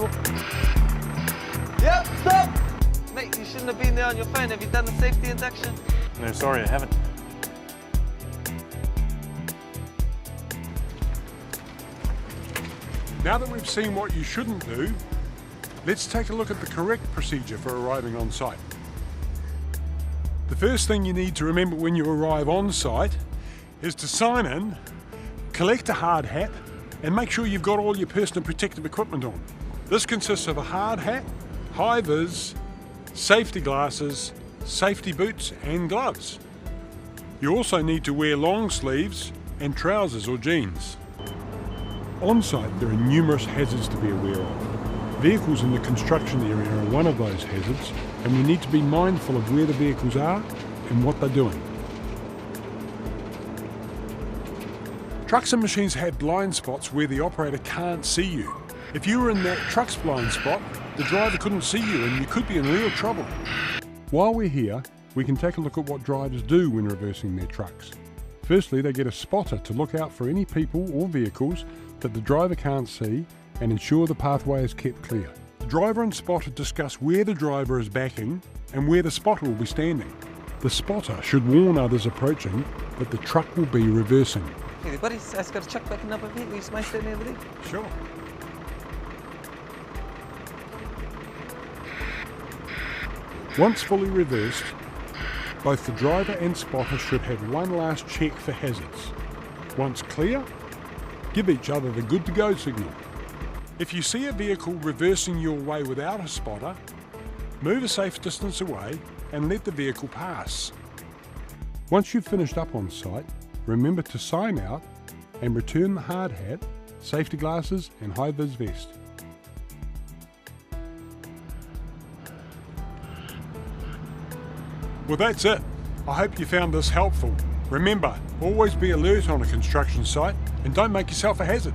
before. Yep, stop! Mate, you shouldn't have been there on your phone. Have you done the safety induction? No, sorry, I haven't. Now that we've seen what you shouldn't do, let's take a look at the correct procedure for arriving on site. The first thing you need to remember when you arrive on site is to sign in, collect a hard hat, and make sure you've got all your personal protective equipment on. This consists of a hard hat, high vis, safety glasses, safety boots and gloves. You also need to wear long sleeves and trousers or jeans. On site, there are numerous hazards to be aware of. Vehicles in the construction area are one of those hazards, and we need to be mindful of where the vehicles are and what they're doing. Trucks and machines have blind spots where the operator can't see you. If you were in that truck's blind spot, the driver couldn't see you and you could be in real trouble. While we're here, we can take a look at what drivers do when reversing their trucks. Firstly, they get a spotter to look out for any people or vehicles that the driver can't see and ensure the pathway is kept clear. The driver and spotter discuss where the driver is backing and where the spotter will be standing. The spotter should warn others approaching that the truck will be reversing. Hey, buddy, I got a chuck back in up a bit. Will you smash that over there? Sure. Once fully reversed, both the driver and spotter should have one last check for hazards. Once clear, give each other the good to go signal. If you see a vehicle reversing your way without a spotter, move a safe distance away and let the vehicle pass. Once you've finished up on site, remember to sign out and return the hard hat, safety glasses and high-vis vest. Well, that's it. I hope you found this helpful. Remember, always be alert on a construction site and don't make yourself a hazard.